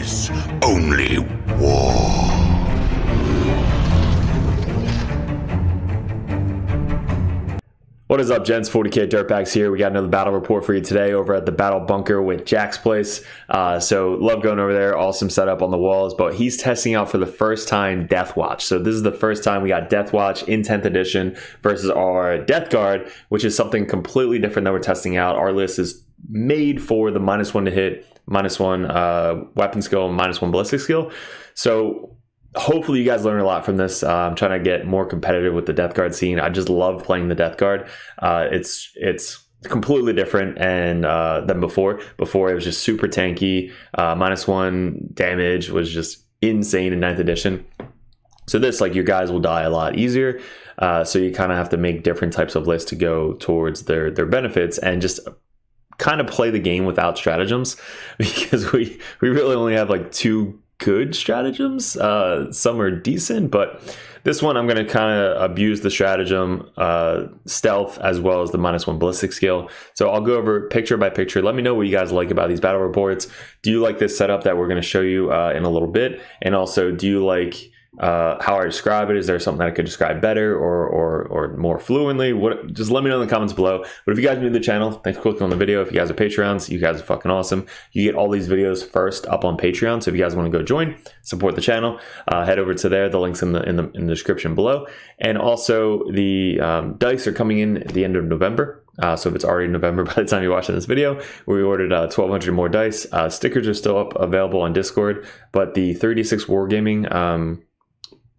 is only war. What is up, gents? 40k Dirtbags here. We got another battle report for you today over at the Battle Bunker with Jack's place. So love going over there. Awesome setup on the walls, but he's testing out for the first time Deathwatch. So this is the first time we got Deathwatch in 10th edition versus our Death Guard, which is something completely different that we're testing out. Our list is made for the -1 to hit, -1 weapon skill, -1 ballistic skill. So hopefully you guys learn a lot from this. I'm trying to get more competitive with the Death Guard scene. I just love playing the Death Guard. It's completely different and than before. Before it was just super tanky. -1 damage was just insane in 9th edition. So this, like, your guys will die a lot easier. So you kind of have to make different types of lists to go towards their benefits and just kind of play the game without stratagems, because we really only have like 2 good stratagems. Some are decent, but this one I'm going to kind of abuse the stratagem stealth as well as the -1 ballistic skill. So I'll go over picture by picture. Let me know what you guys like about these battle reports. Do you like this setup that we're going to show you in a little bit? And also, do you like how I describe it? Is there something that I could describe better or more fluently? Just let me know in the comments below. But if you guys are new to the channel, thanks for clicking on the video. If you guys are Patreons, you guys are fucking awesome. You get all these videos first up on Patreon. So if you guys want to go join, support the channel, head over to there. The link's in the description below. And also the dice are coming in at the end of November. So if it's already November by the time you're watching this video, we ordered 1,200 more dice. Stickers are still up available on Discord, but the 36 Wargaming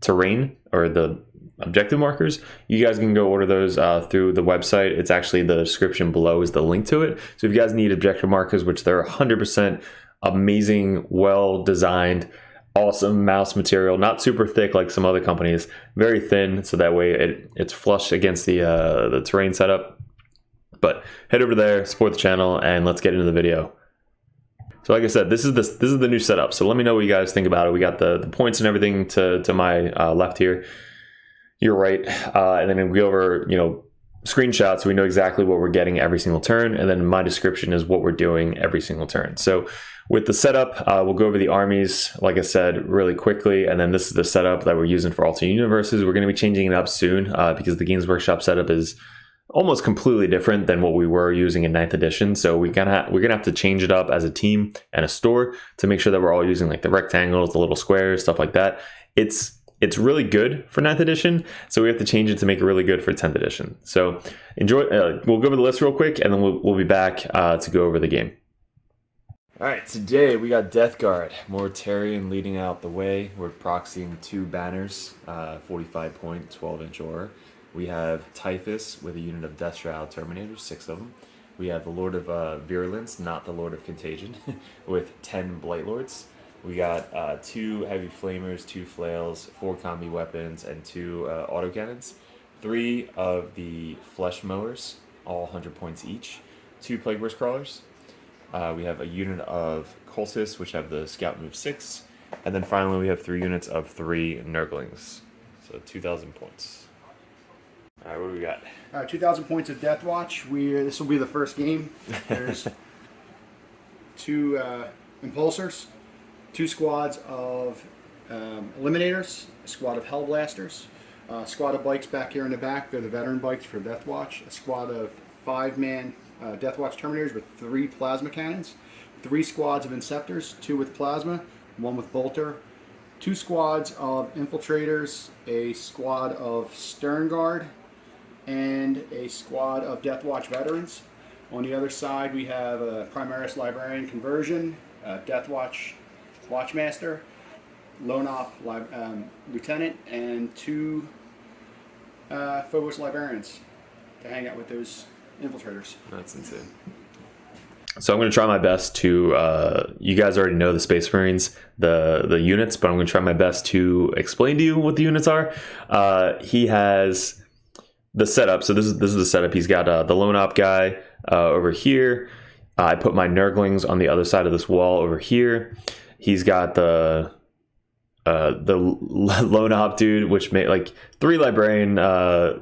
terrain or the objective markers, you guys can go order those through the website. It's actually the description below is the link to it. So if you guys need objective markers, which they're 100% amazing, well designed, awesome mouse material, not super thick like some other companies, very thin, so that way it's flush against the terrain setup. But head over there, support the channel, and let's get into the video. So like I said, this is the new setup. So let me know what you guys think about it. We got the points and everything to my left here. You're right. And then we go over, screenshots, so we know exactly what we're getting every single turn. And then my description is what we're doing every single turn. So with the setup, we'll go over the armies, like I said, really quickly. And then this is the setup that we're using for alternate universes. We're going to be changing it up soon because the Games Workshop setup is almost completely different than what we were using in 9th edition. So we're gonna have to change it up as a team and a store to make sure that we're all using like the rectangles, the little squares, stuff like that. It's really good for 9th edition, so we have to change it to make it really good for 10th edition. So enjoy. We'll go over the list real quick, and then we'll be back to go over the game. All right, today we got Death Guard, Mortarian leading out the way. We're proxying 2 banners, 45 point, 12-inch aura. We have Typhus with a unit of Death Shroud Terminators, 6 of them. We have the Lord of Virulence, not the Lord of Contagion, with 10 Blight Lords. We got 2 Heavy Flamers, 2 Flails, 4 Combi Weapons, and 2 Autocannons. 3 of the Flesh Mowers, all 100 points each. 2 Plague Burst Crawlers. We have a unit of Cultists, which have the Scout Move 6. And then finally we have 3 units of 3 Nurglings. So 2,000 points. All right, what do we got? 2,000 points of Deathwatch. This will be the first game. There's 2 Impulsors, 2 squads of Eliminators, a squad of Hellblasters, a squad of bikes back here in the back. They're the veteran bikes for Deathwatch. A squad of 5-man Deathwatch Terminators with 3 plasma cannons, 3 squads of Inceptors, 2 with plasma, 1 with bolter, 2 squads of Infiltrators, a squad of Stern Guard, and a squad of Deathwatch veterans. On the other side, we have a Primaris Librarian Conversion, Deathwatch Watchmaster, Lone Op Lieutenant, and 2 Phobos Librarians to hang out with those Infiltrators. That's insane. So I'm going to try my best to, you guys already know the Space Marines, the units, but I'm going to try my best to explain to you what the units are. He has the setup. So this is the setup. He's got the Lone Op guy over here. I put my Nurglings on the other side of this wall over here. He's got the Lone Op dude, which made like 3 Librarian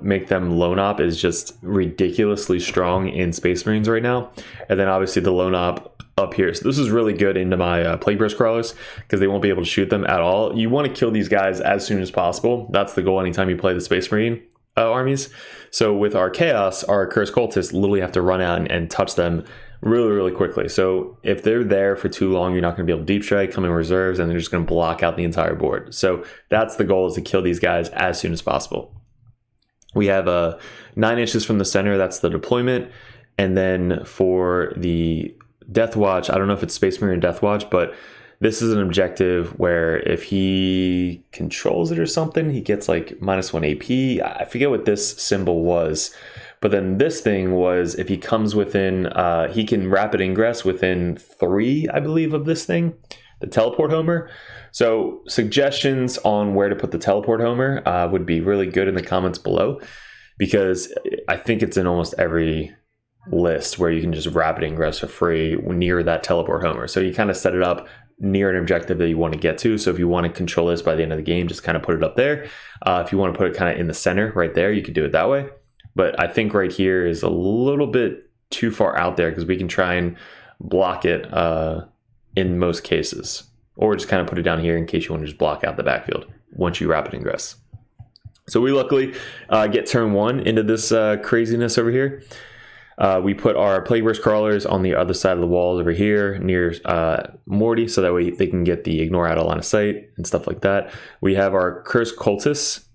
make them Lone Op is just ridiculously strong in Space Marines right now. And then obviously the Lone Op up here. So this is really good into my Plague Burst Crawlers because they won't be able to shoot them at all. You want to kill these guys as soon as possible. That's the goal anytime you play the Space Marine armies. So with our Chaos, our Cursed Cultists literally have to run out and touch them really quickly. So if they're there for too long, you're not going to be able to deep strike, come in reserves, and they're just going to block out the entire board. So that's the goal, is to kill these guys as soon as possible. We have 9 inches from the center, that's the deployment. And then for the Deathwatch, I don't know if it's Space Marine or Deathwatch, but this is an objective where if he controls it or something, he gets like -1 AP. I forget what this symbol was. But then this thing was, if he comes within, he can rapid ingress within 3, I believe, of this thing, the teleport homer. So suggestions on where to put the teleport homer would be really good in the comments below, because I think it's in almost every list where you can just rapid ingress for free near that teleport homer. So you kind of set it up near an objective that you want to get to. So if you want to control this by the end of the game, just kind of put it up there. If you want to put it kind of in the center right there, you could do it that way. But I think right here is a little bit too far out there, because we can try and block it in most cases. Or just kind of put it down here in case you want to just block out the backfield once you rapid ingress. So we luckily get turn 1 into this craziness over here. We put our Plague Burst Crawlers on the other side of the walls over here near Morty, so that way they can get the ignore out of line of sight and stuff like that. We have our Cursed Cultists,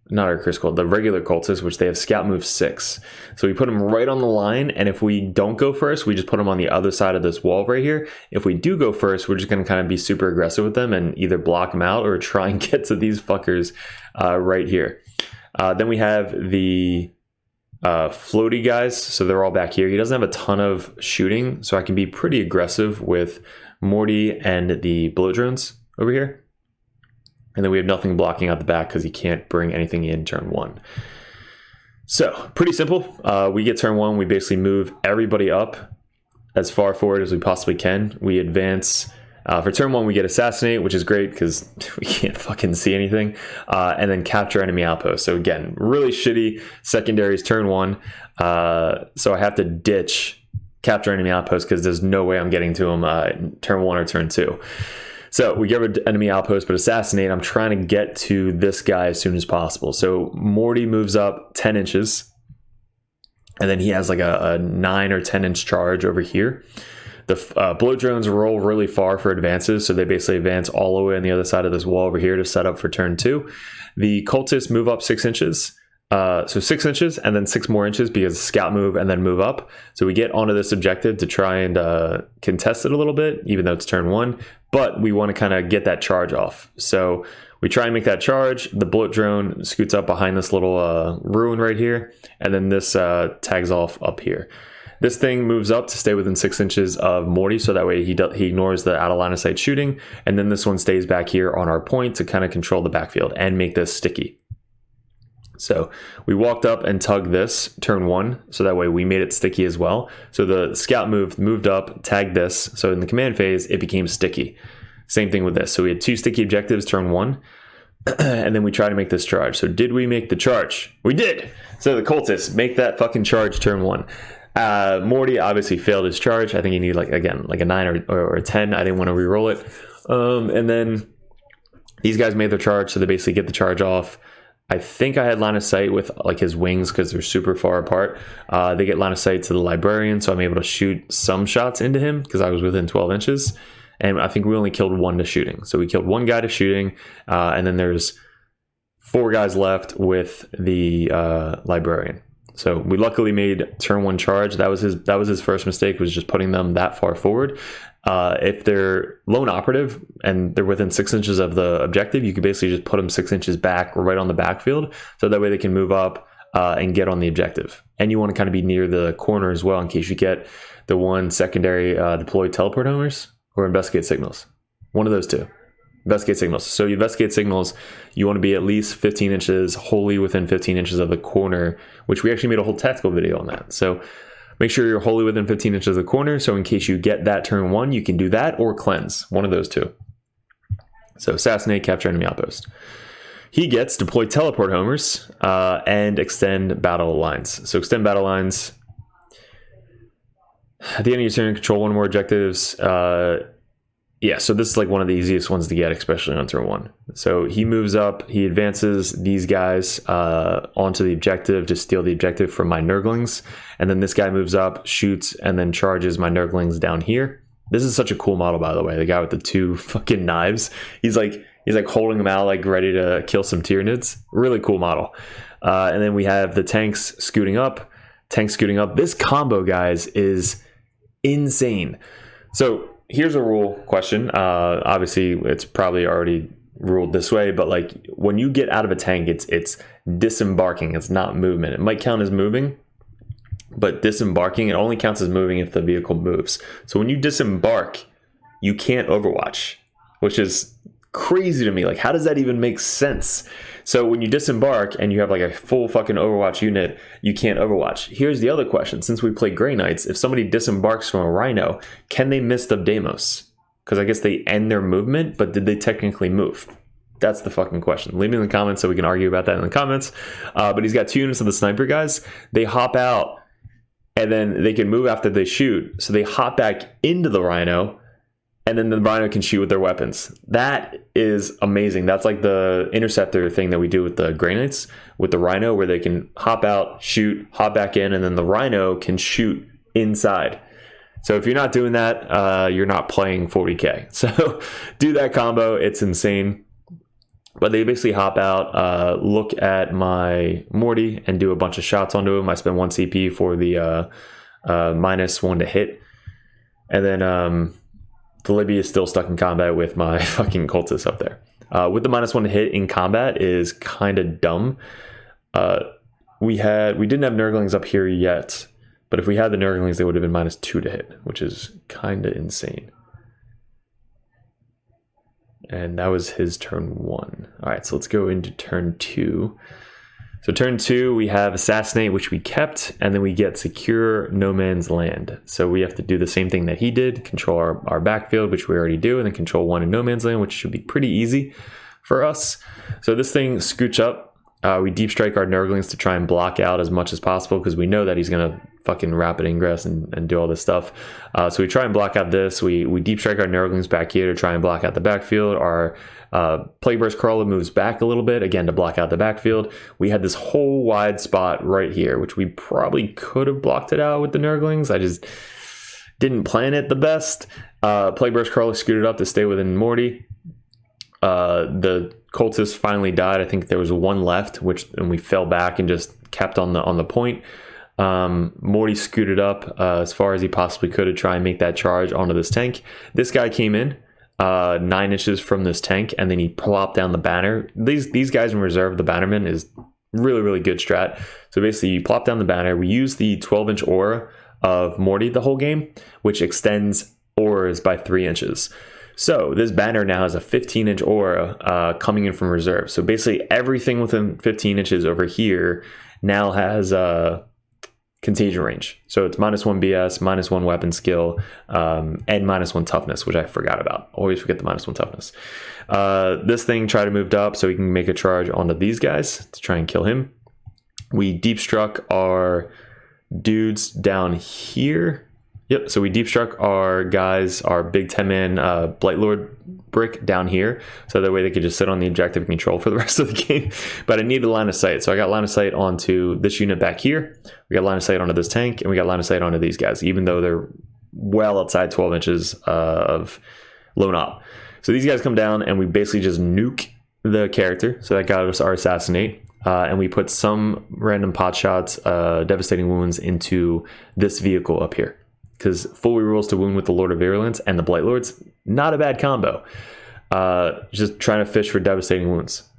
not our Cursed Cultists, the regular Cultists, which they have scout move 6. So we put them right on the line, and if we don't go first, we just put them on the other side of this wall right here. If we do go first, we're just going to kind of be super aggressive with them and either block them out or try and get to these fuckers right here. Then we have the floaty guys, so they're all back here. He doesn't have a ton of shooting, so I can be pretty aggressive with Morty and the blow drones over here. And then we have nothing blocking out the back because he can't bring anything in turn 1. So pretty simple. We get turn 1, we basically move everybody up as far forward as we possibly can. We advance. For turn 1, we get Assassinate, which is great because we can't fucking see anything. And then Capture Enemy Outpost. So again, really shitty secondaries turn 1. So I have to ditch Capture Enemy Outpost because there's no way I'm getting to him turn 1 or turn 2. So we get rid of Enemy Outpost, but Assassinate, I'm trying to get to this guy as soon as possible. So Morty moves up 10 inches. And then he has like a 9 or 10 inch charge over here. The blow drones roll really far for advances, so they basically advance all the way on the other side of this wall over here to set up for turn 2. The cultists move up 6 inches, so 6 inches and then 6 more inches because scout move and then move up. So we get onto this objective to try and contest it a little bit, even though it's turn 1, but we want to kind of get that charge off. So we try and make that charge. The bullet drone scoots up behind this little ruin right here, and then this tags off up here. This thing moves up to stay within 6 inches of Morty, so that way he ignores the out of line of sight shooting. And then this one stays back here on our point to kind of control the backfield and make this sticky. So we walked up and tugged this turn 1, so that way we made it sticky as well. So the scout moved up, tagged this. So in the command phase, it became sticky. Same thing with this. So we had 2 sticky objectives turn 1. And then we try to make this charge. So did we make the charge? We did! So the cultists make that fucking charge turn 1. Morty obviously failed his charge. I think he needed like a 9 or a 10. I didn't want to re-roll it. And then these guys made their charge, so they basically get the charge off. I think I had line of sight with like his wings because they're super far apart. They get line of sight to the librarian, so I'm able to shoot some shots into him because I was within 12 inches. And I think we only killed 1 to shooting. So we killed 1 guy to shooting, and then there's 4 guys left with the librarian. So we luckily made turn 1 charge. That was his first mistake, was just putting them that far forward. If they're lone operative and they're within 6 inches of the objective, you could basically just put them 6 inches back or right on the backfield, so that way they can move up and get on the objective. And you want to kind of be near the corner as well in case you get the 1 secondary deployed teleport homers or investigate signals. One of those 2. Investigate signals. So you investigate signals, you want to be at least 15 inches, wholly within 15 inches of the corner, which we actually made a whole tactical video on that. So make sure you're wholly within 15 inches of the corner. So in case you get that turn 1, you can do that or cleanse, one of those 2. So assassinate, capture enemy outpost. He gets deploy teleport homers and extend battle lines. So extend battle lines. At the end of your turn, control one more objectives. Yeah, so this is like one of the easiest ones to get, especially on turn 1. So he moves up, he advances these guys onto the objective to steal the objective from my Nurglings. And then this guy moves up, shoots, and then charges my Nurglings down here. This is such a cool model, by the way. The guy with the 2 fucking knives. He's like holding them out, like ready to kill some Tyranids. Really cool model. And then we have the tanks scooting up. This combo, guys, is insane. So here's a rule question. Obviously, it's probably already ruled this way, but like when you get out of a tank, it's disembarking. It's not movement. It might count as moving, but disembarking, it only counts as moving if the vehicle moves. So when you disembark, you can't overwatch, which is crazy to me. Like, how does that even make sense? So when you disembark and you have like a full fucking Overwatch unit, you can't Overwatch. Here's the other question. Since we play Grey Knights, if somebody disembarks from a Rhino, can they miss the Deimos? Because I guess they end their movement, but did they technically move? That's the fucking question. Leave me in the comments so we can argue about that in the comments. But he's got 2 units of the sniper guys. They hop out and then they can move after they shoot. So they hop back into the Rhino, and then the Rhino can shoot with their weapons. That is amazing. That's like the interceptor thing that we do with the Grey Knights, with the Rhino, where they can hop out, shoot, hop back in, and then the Rhino can shoot inside. So if you're not doing that, you're not playing 40k. So do that combo. It's insane. But they basically hop out, look at my Morty, and do a bunch of shots onto him. I spend 1 CP for the -1 to hit. And then the Libby is still stuck in combat with my fucking cultists up there. With the -1 to hit in combat is kind of dumb. We didn't have Nurglings up here yet, but if we had the Nurglings, they would have been -2 to hit, which is kind of insane. And that was his turn 1. All right, so let's go into turn 2. So turn 2, we have Assassinate, which we kept, and then we get Secure No Man's Land. So we have to do the same thing that he did, control our backfield, which we already do, and then control 1 in No Man's Land, which should be pretty easy for us. So this thing scooch up. We deep strike our Nurglings to try and block out as much as possible, because we know that he's going to fucking rapid ingress and do all this stuff. So we try and block out this. We deep strike our Nurglings back here to try and block out the backfield. Our Plague Burst Crawler moves back a little bit, again, to block out the backfield. We had this whole wide spot right here, which we probably could have blocked it out with the Nurglings. I just didn't plan it the best. Plague Burst Crawler scooted up to stay within Morty. The cultist finally died. I think there was 1 left, and we fell back and just kept on the point. Morty scooted up as far as he possibly could to try and make that charge onto this tank. This guy came in 9 inches from this tank, and then he plopped down the banner. These guys in reserve, the bannerman, is really, really good strat. So basically, you plop down the banner. We use the 12-inch aura of Morty the whole game, which extends auras by 3 inches. So this banner now has a 15-inch aura coming in from reserve. So basically everything within 15 inches over here now has a contagion range. So it's -1 BS, -1 weapon skill, and -1 toughness, which I forgot about. Always forget the -1 toughness. This thing tried to move up so we can make a charge onto these guys to try and kill him. We deep struck our dudes down here. Yep, so we deep struck our guys, our big 10-man Blightlord brick down here, so that way they could just sit on the objective and control for the rest of the game. But I needed line of sight, so I got line of sight onto this unit back here. We got line of sight onto this tank, and we got line of sight onto these guys, even though they're well outside 12 inches of lone op. So these guys come down, and we basically just nuke the character. So that got us our assassinate. And we put some random pot shots, devastating wounds into this vehicle up here. Because full rerolls to wound with the Lord of Virulence and the Blight Lords, not a bad combo. Just trying to fish for devastating wounds.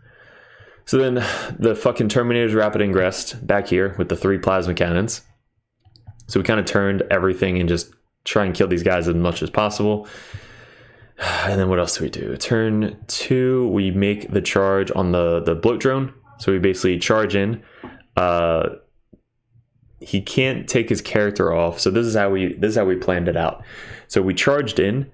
So then the fucking Terminator's rapid ingressed back here with the 3 plasma cannons. So we kind of turned everything and just try and kill these guys as much as possible. And then what else do we do? Turn 2, we make the charge on the bloat drone. So we basically charge in. He can't take his character off, so this is how we planned it out. So we charged in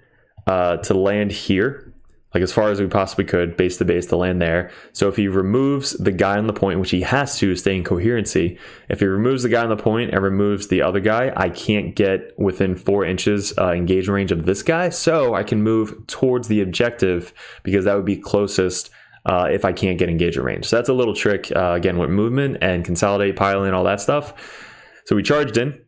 to land here. like as far as we possibly could, base to base, to land there. So if he removes the guy on the point, which he has to stay in coherency, if he removes the guy on the point and removes the other guy, I can't get within 4 inches engagement range of this guy. So I can move towards the objective because that would be closest if I can't get engagement range. So that's a little trick, again, with movement and consolidate, piling, all that stuff. So we charged in.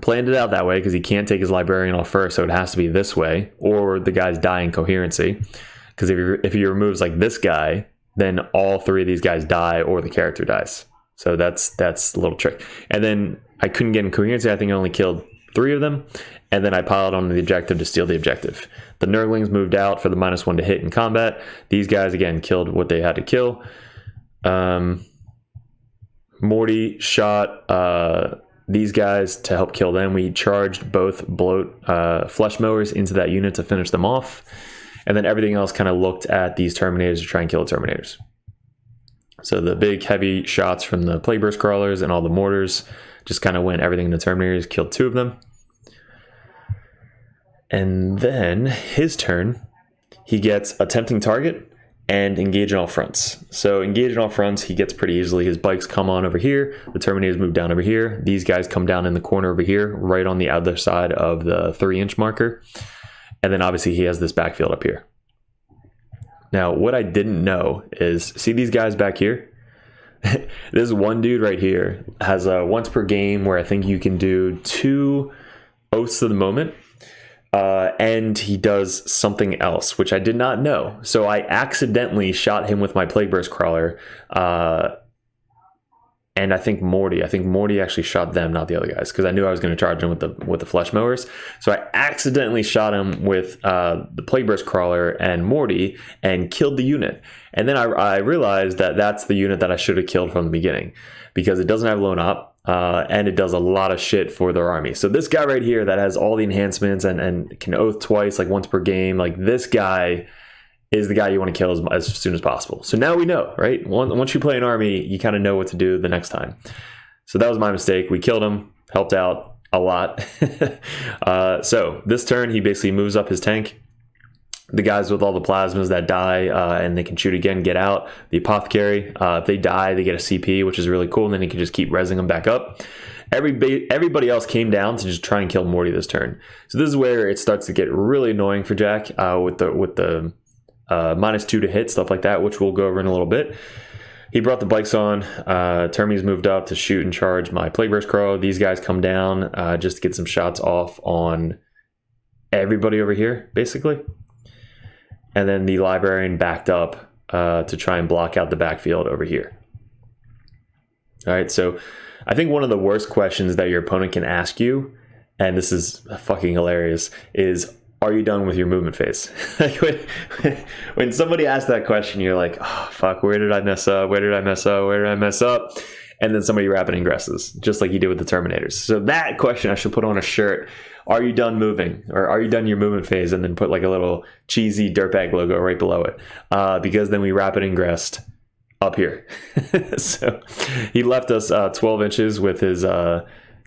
Planned it out that way because he can't take his librarian off first, so it has to be this way, or the guys die in coherency. Because if he removes like this guy, then all 3 of these guys die, or the character dies. So that's a little trick. And then I couldn't get in coherency. I think I only killed 3 of them, and then I piled on the objective to steal the objective. The Nurglings moved out for the -1 to hit in combat. These guys again killed what they had to kill. Morty shot these guys to help kill them. We charged both bloat flesh mowers into that unit to finish them off. And then everything else kind of looked at these Terminators to try and kill the Terminators. So the big heavy shots from the Plague Burst Crawlers and all the mortars just kind of went everything in the Terminators, killed 2 of them. And then his turn, he gets a tempting target and engage on all fronts. So engage on all fronts, he gets pretty easily. His bikes come on over here. The Terminators move down over here. These guys come down in the corner over here, right on the other side of the 3-inch marker. And then obviously he has this backfield up here. Now, what I didn't know is, see these guys back here? This one dude right here has a once per game where I think you can do 2 Oaths of the Moment. And he does something else, which I did not know. So I accidentally shot him with my Plague Burst Crawler. And I think Morty actually shot them, not the other guys, because I knew I was going to charge him with the Flesh Mowers. So I accidentally shot him with the Plague Burst Crawler and Morty and killed the unit. And then I realized that that's the unit that I should have killed from the beginning, because it doesn't have lone op. And it does a lot of shit for their army. So this guy right here that has all the enhancements and can oath twice, like once per game, like this guy is the guy you want to kill as soon as possible. So now we know, right? Once you play an army, you kind of know what to do the next time. So that was my mistake. We killed him, helped out a lot. So this turn, he basically moves up his tank. The guys with all the plasmas that die and they can shoot again, get out. The apothecary, if they die, they get a CP, which is really cool. And then he can just keep rezzing them back up. Everybody else came down to just try and kill Morty this turn. So this is where it starts to get really annoying for Jack with the -2 to hit, stuff like that, which we'll go over in a little bit. He brought the bikes on. Termies moved up to shoot and charge my Plague Burst Crow. These guys come down just to get some shots off on everybody over here, basically. And then the librarian backed up to try and block out the backfield over here. All right, so I think one of the worst questions that your opponent can ask you, and this is fucking hilarious, is, are you done with your movement phase? Like when somebody asks that question, you're like, oh, fuck, where did I mess up? Where did I mess up? Where did I mess up? And then somebody rapid ingresses, just like you did with the Terminators. So that question, I should put on a shirt. Are you done moving? Or are you done your movement phase? And then put like a little cheesy dirtbag logo right below it. Because then we rapid ingressed up here. So he left us 12 inches with his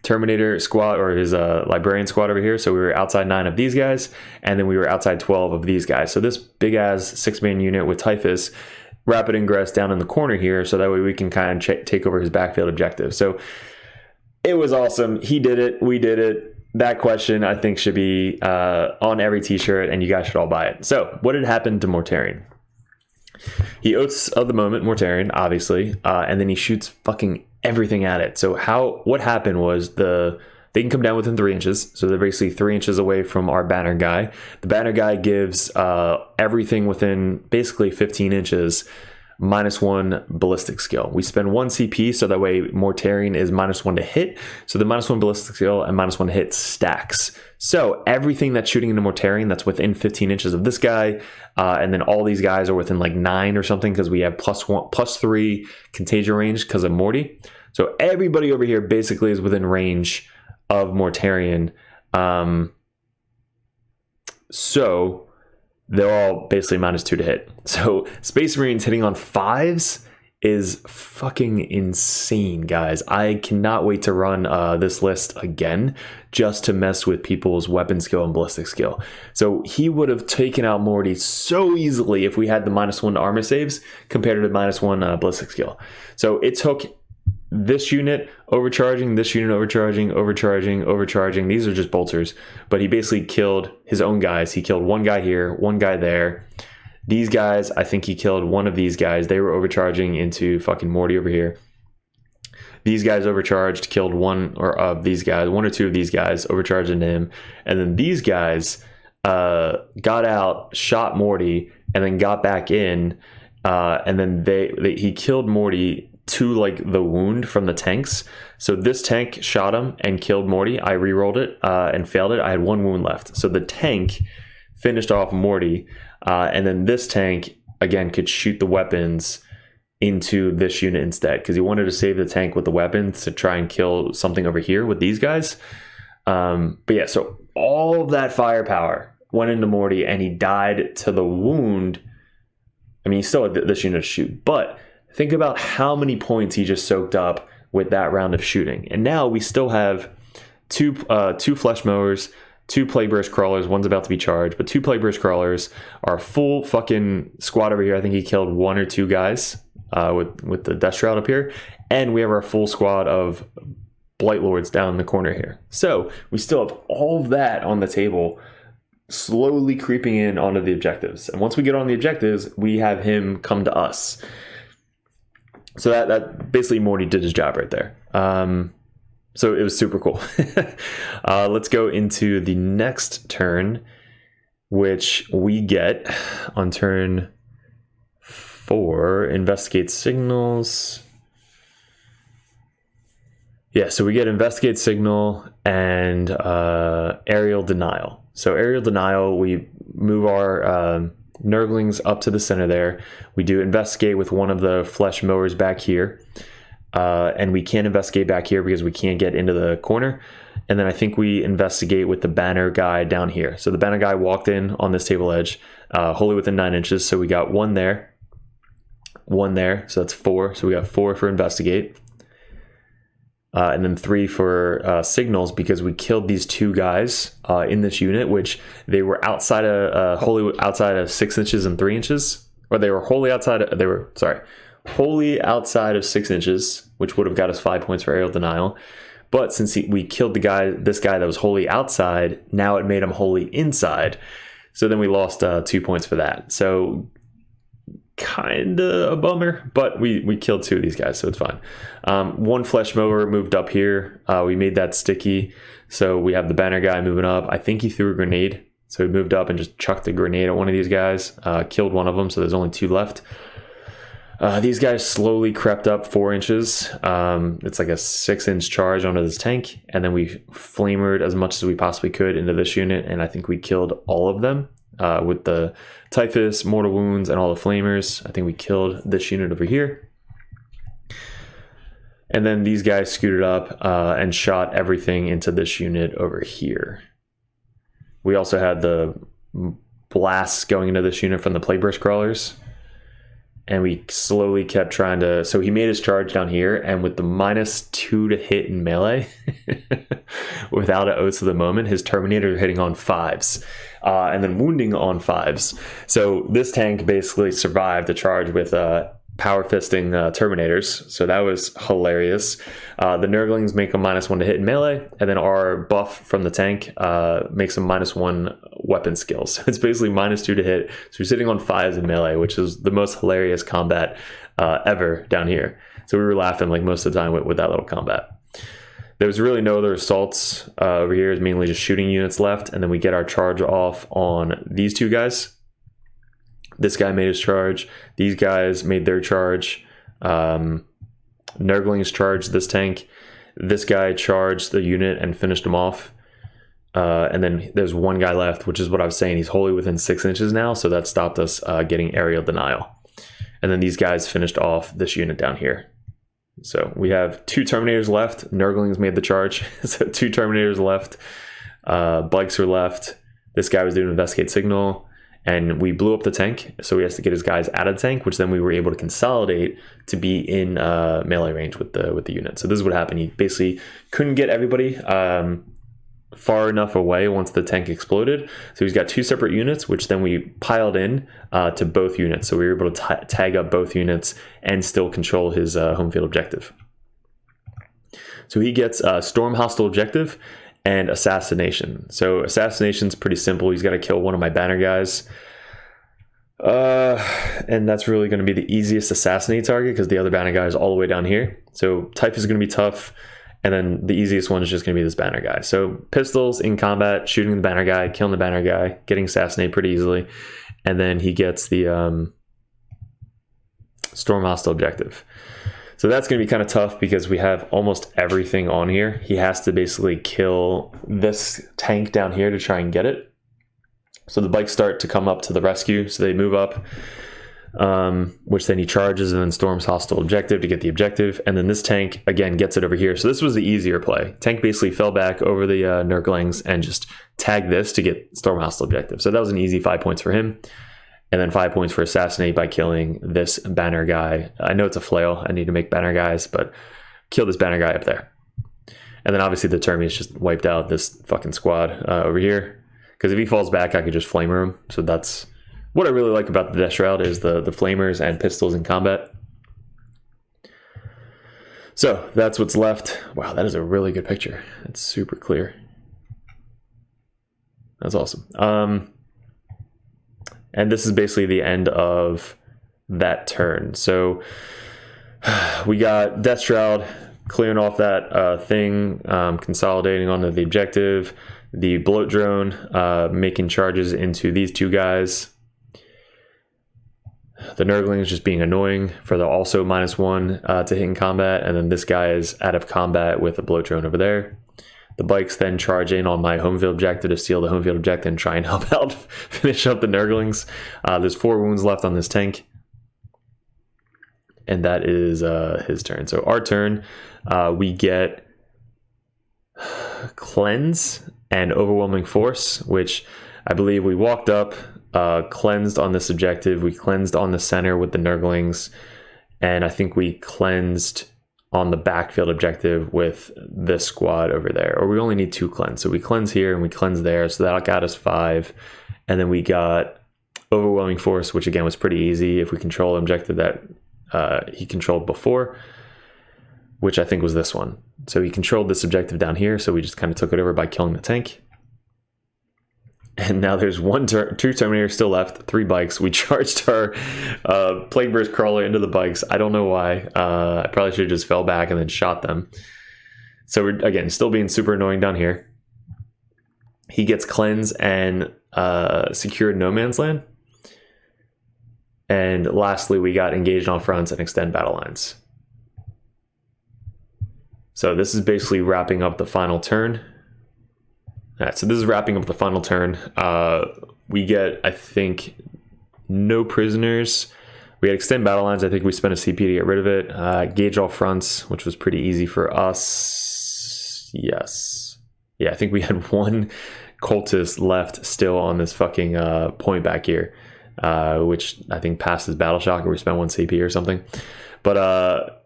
Terminator squad, or his Librarian squad over here. So we were outside 9 of these guys. And then we were outside 12 of these guys. So this big ass 6-man unit with Typhus rapid ingress down in the corner here, so that way we can kind of take over his backfield objective. So it was awesome. He did it. We did it. That question, I think, should be on every t-shirt, and you guys should all buy it. So what had happened to Mortarion? He oaths of the moment, Mortarion, obviously, and then he shoots fucking everything at it. So what happened was they can come down within 3 inches. So they're basically 3 inches away from our banner guy. The banner guy gives everything within basically 15 inches -1 ballistic skill. We spend 1 CP, so that way Mortarion is -1 to hit. So the -1 ballistic skill and -1 to hit stacks. So everything that's shooting into Mortarion that's within 15 inches of this guy, and then all these guys are within like 9 or something, because we have +3 contagion range because of Morty. So everybody over here basically is within range of Mortarion. So they're all basically -2 to hit. So Space Marines hitting on 5s is fucking insane, guys. I cannot wait to run this list again just to mess with people's weapon skill and ballistic skill. So he would have taken out Morty so easily if we had the -1 armor saves compared to the -1 ballistic skill. So it took this unit overcharging, this unit overcharging, overcharging. These are just bolters, but he basically killed his own guys. He killed one guy here, one guy there. These guys, I think he killed one of these guys. They were overcharging into fucking Morty over here. These guys overcharged, killed one of these guys, one or two of these guys, overcharged into him. And then these guys got out, shot Morty, and then got back in. And then he killed Morty to like the wound from the tanks. So this tank shot him and killed Morty. I re-rolled it and failed it. I had one wound left. So the tank finished off Morty. And then this tank, again, could shoot the weapons into this unit instead because he wanted to save the tank with the weapons to try and kill something over here with these guys. But yeah, so all of that firepower went into Morty and he died to the wound. I mean, he still had this unit to shoot, but think about how many points he just soaked up with that round of shooting. And now we still have two flesh mowers, 2 plague burst crawlers. One's about to be charged, but 2 plague burst crawlers, our full fucking squad over here. I think he killed 1 or 2 guys with the death shroud up here, and we have our full squad of blight lords down in the corner here. So we still have all of that on the table, slowly creeping in onto the objectives. And once we get on the objectives, we have him come to us. So that basically Morty did his job right there. So it was super cool. Let's go into the next turn, which we get on turn 4, investigate signals. Yeah, so we get investigate signal and aerial denial. So aerial denial, we move our Nurglings up to the center there. We do investigate with one of the flesh mowers back here. And we can't investigate back here because we can't get into the corner. And then I think we investigate with the banner guy down here. So the banner guy walked in on this table edge, wholly within 9 inches. So we got 1 there, 1 there. So that's 4. So we got 4 for investigate. And then 3 for signals because we killed these 2 guys in this unit, which they were outside of wholly outside of 6 inches and 3 inches, or they were wholly outside outside of 6 inches, which would have got us 5 points for aerial denial. But since we killed this guy that was wholly outside, now it made him wholly inside. So then we lost 2 points for that. So kind of a bummer, but we killed 2 of these guys, so it's fine. 1 flesh mower moved up here. We made that sticky. So we have the banner guy moving up. I think he threw a grenade. So he moved up and just chucked a grenade at one of these guys, killed one of them. So there's only 2 left. These guys slowly crept up 4 inches. It's like a 6-inch charge onto this tank. And then we flamered as much as we possibly could into this unit. And I think we killed all of them with the typhus, mortal wounds, and all the flamers. I think we killed this unit over here. And then these guys scooted up and shot everything into this unit over here. We also had the blasts going into this unit from the plague burst crawlers. And we slowly kept trying to... So he made his charge down here, and with the -2 to hit in melee, without an Oaths of the Moment, his Terminator hitting on 5s, and then wounding on 5s. So this tank basically survived the charge with power fisting Terminators, so that was hilarious. The Nurglings make a -1 to hit in melee, and then our buff from the tank makes a -1 weapon skills. So it's basically -2 to hit. So we're sitting on 5s in melee, which is the most hilarious combat ever down here. So we were laughing like most of the time with that little combat. There was really no other assaults over here. It's mainly just shooting units left, and then we get our charge off on these 2 guys. This guy made his charge. These guys made their charge. Nurglings charged this tank. This guy charged the unit and finished him off. And then there's 1 guy left, which is what I was saying. He's wholly within 6 inches now, so that stopped us getting aerial denial. And then these guys finished off this unit down here. So we have 2 Terminators left. Nurglings made the charge. So 2 Terminators left. Bikes are left. This guy was doing investigate signal. and we blew up the tank. So he has to get his guys out of the tank, which then we were able to consolidate to be in melee range with the unit. So this is what happened. He basically couldn't get everybody far enough away once the tank exploded. So he's got 2 separate units, which then we piled in to both units. So we were able to tag up both units and still control his home field objective. So he gets Storm Hostile Objective and Assassination. So Assassination's pretty simple. He's got to kill one of my banner guys. And that's really going to be the easiest assassinate target because the other banner guy is all the way down here. So Type is going to be tough. And then the easiest one is just going to be this banner guy. So pistols in combat, shooting the banner guy, killing the banner guy, getting assassinated pretty easily. And then he gets the Storm Hostile Objective. So that's going to be kind of tough because we have almost everything on here. He has to basically kill this tank down here to try and get it. So the bikes start to come up to the rescue. So they move up, which then he charges and then storms hostile objective to get the objective. And then this tank, again, gets it over here. So this was the easier play. Tank basically fell back over the Nurglings and just tagged this to get storm hostile objective. So that was an easy 5 points for him. And then 5 points for assassinate by killing this banner guy. I know it's a flail. I need to make banner guys, but kill this banner guy up there. And then obviously the Termies just wiped out this fucking squad over here. Because if he falls back, I could just flamer him. So that's what I really like about the Death Shroud is the flamers and pistols in combat. So that's what's left. Wow, that is a really good picture. It's super clear. That's awesome. And this is basically the end of that turn. So we got Death Shroud clearing off that thing, consolidating onto the objective. The bloat drone making charges into these 2 guys. The Nurglings just being annoying for the also -1 to hit in combat. And then this guy is out of combat with a bloat drone over there. The bikes then charge in on my home field objective to steal the home field objective and try and help out, finish up the Nurglings. There's 4 wounds left on this tank. And that is his turn. So our turn, we get Cleanse and Overwhelming Force, which I believe we walked up, cleansed on this objective. We cleansed on the center with the Nurglings. And I think we cleansed on the backfield objective with this squad over there, or we only need 2 cleanse. So we cleanse here and we cleanse there. So that got us 5. And then we got Overwhelming Force, which again was pretty easy if we control an objective that he controlled before, which I think was this one. So he controlled this objective down here. So we just kind of took it over by killing the tank. And now there's 2 Terminators still left, 3 bikes. We charged our Plague Burst Crawler into the bikes. I don't know why. I probably should have just fell back and then shot them. So we're, again, still being super annoying down here. He gets Cleanse and Secured No Man's Land. And lastly, we got Engaged on Fronts and Extend Battle Lines. So this is basically wrapping up the final turn. All right, so this is wrapping up the final turn. We get, I think, no prisoners. We had Extend Battle Lines. I think we spent a CP to get rid of it. Gauge all fronts, which was pretty easy for us. Yes. Yeah, I think we had 1 cultist left still on this fucking point back here, which I think passes Battle Shock, or we spent 1 CP or something. But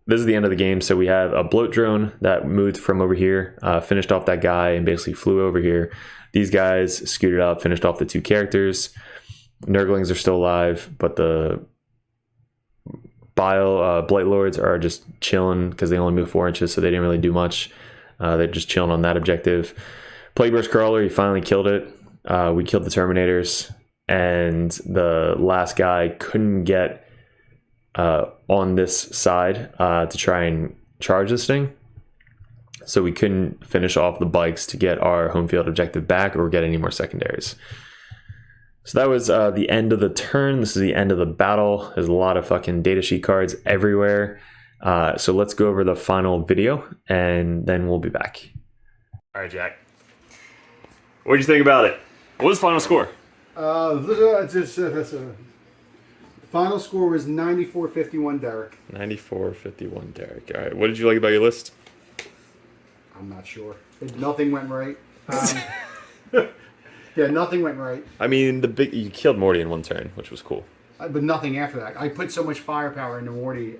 this is the end of the game. So we have a bloat drone that moved from over here, finished off that guy and basically flew over here. These guys scooted up, finished off the 2 characters. Nurglings are still alive, but the Blight Lords are just chilling because they only move 4 inches, so they didn't really do much. They're just chilling on that objective. Plague Burst Crawler, he finally killed it. We killed the Terminators, and the last guy couldn't get on this side to try and charge this thing. So we couldn't finish off the bikes to get our home field objective back or get any more secondaries. So that was the end of the turn. This is the end of the battle. There's a lot of fucking datasheet cards everywhere. So let's go over the final video and then we'll be back. All right, Jack. What did you think about it? What was the final score? Final score was 94-51 Derek. 94-51 Derek. All right. What did you like about your list? I'm not sure. Nothing went right. Yeah, nothing went right. I mean, you killed Morty in one turn, which was cool. But nothing after that. I put so much firepower into Morty.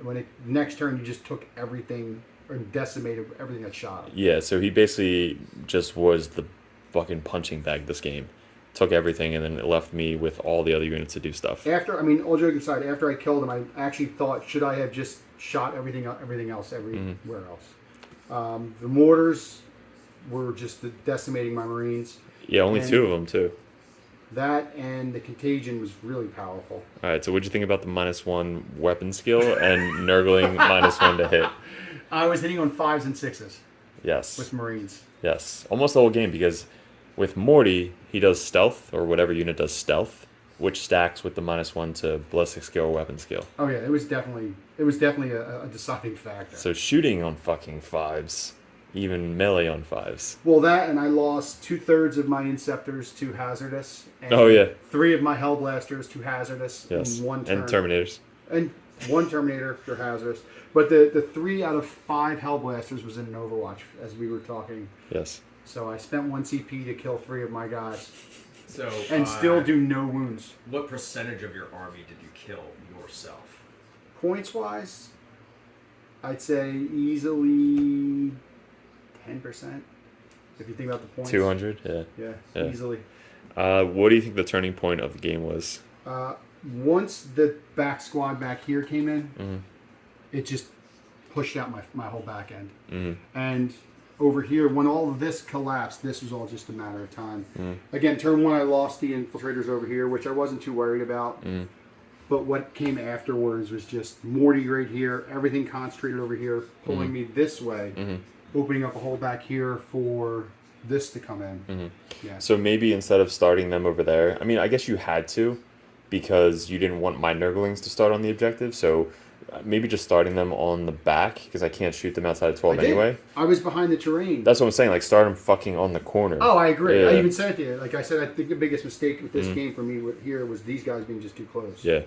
Next turn, you just took everything or decimated everything that shot him. Yeah, so he basically just was the fucking punching bag this game. Took everything and then it left me with all the other units to do stuff. All joking aside, after I killed him, I actually thought, should I have just shot everything else everywhere else? The mortars were just decimating my Marines. Yeah, only 2 of them too. That and the contagion was really powerful. All right, so what'd you think about the -1 weapon skill and Nurgling -1 to hit? I was hitting on 5s and 6s. Yes. With Marines. Yes, almost the whole game because with Morty, he does stealth, or whatever unit does stealth, which stacks with the -1 to ballistic skill or weapon skill. Oh yeah, it was definitely a deciding factor. So shooting on fucking 5s, even melee on 5s. Well, that and I lost 2/3 of my Inceptors to Hazardous. And Oh yeah. 3 of my Hellblasters to Hazardous. Yes. In one turn. And Terminators. And 1 Terminator for Hazardous. But the 3 out of 5 Hellblasters was in an Overwatch as we were talking. Yes. So I spent 1 CP to kill 3 of my guys. So and still do no wounds. What percentage of your army did you kill yourself? Points wise, I'd say easily 10%. If you think about the points. 200, yeah. Yeah, easily. What do you think the turning point of the game was? Once the back squad back here came in, Mm-hmm. it just pushed out my whole back end. Mm-hmm. And over here, when all of this collapsed, this was all just a matter of time. Mm-hmm. Again, turn 1, I lost the infiltrators over here, which I wasn't too worried about. Mm-hmm. But what came afterwards was just Morty right here, everything concentrated over here, pulling me this way, opening up a hole back here for this to come in. Yeah. So maybe instead of starting them over there, I mean, I guess you had to because you didn't want my Nurglings to start on the objective, so maybe just starting them on the back because I can't shoot them outside of 12 anyway. I was behind the terrain. That's what I'm saying, like start them fucking on the corner. Oh, I agree. Yeah. I even said it to you. Like I said, I think the biggest mistake with this game for me here was these guys being just too close. Yeah.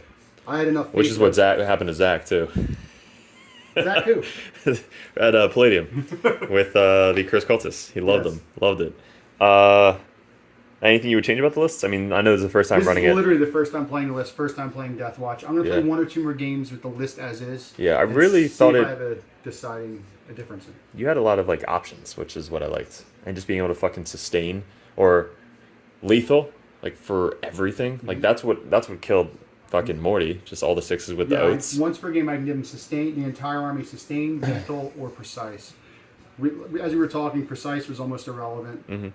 I had enough. Which is what happened to Zach too. Zach who? At Palladium with the Kris cultists. He loved them. Loved it. Anything you would change about the lists? I mean, I know this is the first time running it. This is literally the first time playing the list, first time playing Deathwatch. I'm going to play 1 or 2 more games with the list as is. Yeah, I really thought I have a difference in. You had a lot of like options, which is what I liked. And just being able to fucking sustain or lethal, like for everything. Like that's what killed fucking Morty, just all the 6s with the oats. Once per game I can give him sustain, the entire army sustain, lethal, or precise. As we were talking, precise was almost irrelevant.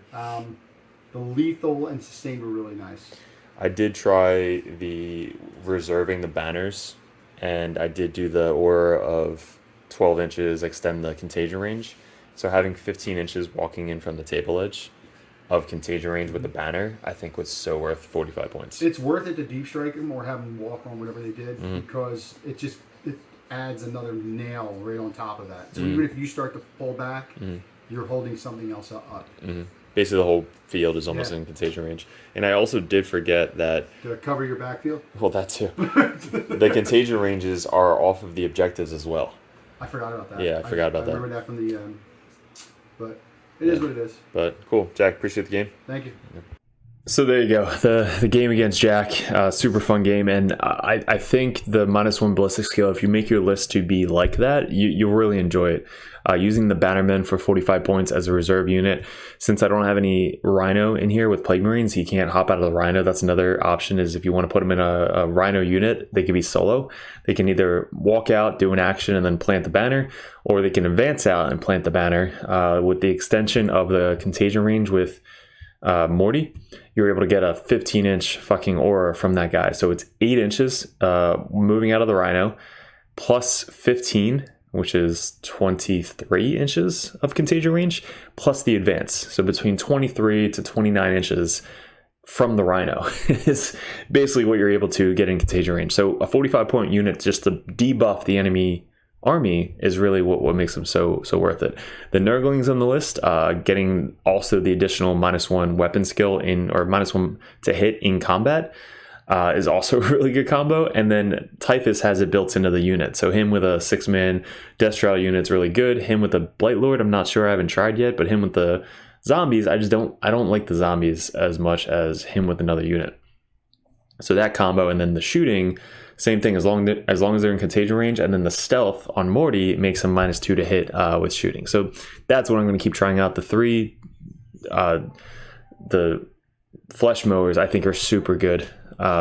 The lethal and sustain were really nice. I did try the reserving the banners, and I did do the aura of 12 inches, extend the contagion range. So having 15 inches walking in from the table edge of contagion range with the banner, I think was so worth 45 points. It's worth it to deep strike them or have them walk on whatever they did because it adds another nail right on top of that. So even if you start to pull back, you're holding something else up. Basically, the whole field is almost in contagion range. And I also did forget that... Did I cover your backfield? Well, that too. The contagion ranges are off of the objectives as well. I forgot about that. Yeah, I forgot about that. I remember that from the... but it is what it is. But cool. Jack, appreciate the game. Thank you. Yep. So there you go, the game against Jack, super fun game, and I think the -1 ballistic skill, if you make your list to be like that, you'll really enjoy it. Using the Bannermen for 45 points as a reserve unit, since I don't have any Rhino in here with Plague Marines, he can't hop out of the Rhino. That's another option, is if you want to put him in a Rhino unit, they can be solo. They can either walk out, do an action, and then plant the banner, or they can advance out and plant the banner. With the extension of the contagion range with Morty, you're able to get a 15-inch fucking aura from that guy. So it's 8 inches moving out of the Rhino, plus 15, which is 23 inches of contagion range, plus the advance. So between 23 to 29 inches from the Rhino is basically what you're able to get in contagion range. So a 45-point unit just to debuff the enemy army is really what makes them so worth it. The Nurglings on the list, getting also the additional -1 weapon skill or -1 to hit in combat, is also a really good combo. And then Typhus has it built into the unit, so him with a 6-man Death Trial unit's really good. Him with a Blight Lord, I'm not sure, I haven't tried yet, but him with the Zombies, I don't like the zombies as much as him with another unit. So that combo, and then the shooting, same thing, as long as they're in contagion range, and then the stealth on Morty makes them -2 to hit with shooting. So that's what I'm going to keep trying out. The flesh mowers I think are super good.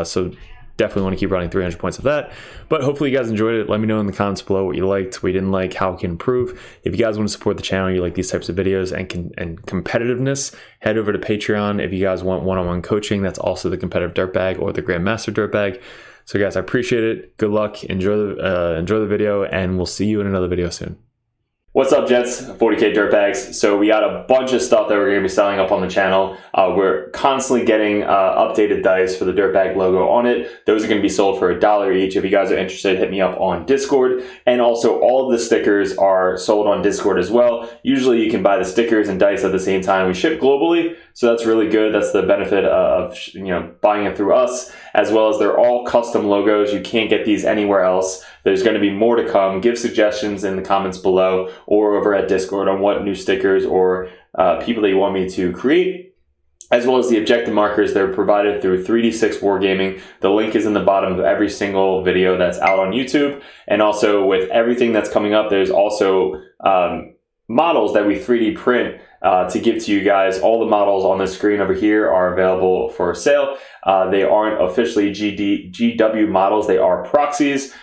So definitely want to keep running 300 points of that. But hopefully you guys enjoyed it. Let me know in the comments below what you liked, what you didn't like, how we can improve. If you guys want to support the channel, you like these types of videos and competitiveness, head over to Patreon. If you guys want one-on-one coaching, that's also the competitive dirtbag or the Grandmaster dirtbag. So guys, I appreciate it. Good luck. Enjoy the video, and we'll see you in another video soon. What's up, gents? 40k dirtbags. So we got a bunch of stuff that we're going to be selling up on the channel. We're constantly getting updated dice for the dirtbag logo on it. Those are going to be sold for $1 each. If you guys are interested, hit me up on Discord. And also, all of the stickers are sold on Discord as well. Usually you can buy the stickers and dice at the same time. We ship globally, so that's really good. That's the benefit of buying it through us, as well as they're all custom logos. You can't get these anywhere else. There's going to be more to come. Give suggestions in the comments below or over at Discord on what new stickers or people that you want me to create, as well as the objective markers. They're provided through 3D6 Wargaming. The link is in the bottom of every single video that's out on YouTube. And also with everything that's coming up, there's also models that we 3D print to give to you guys. All the models on the screen over here are available for sale. They aren't officially GW models. They are proxies.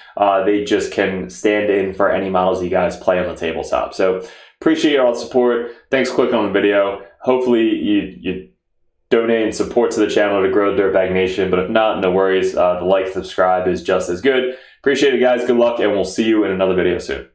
They just can stand in for any models you guys play on the tabletop. So appreciate all the support. Thanks for clicking on the video. Hopefully you donate and support to the channel to grow Dirtbag Nation. But if not, no worries. The like, subscribe is just as good. Appreciate it, guys. Good luck, and we'll see you in another video soon.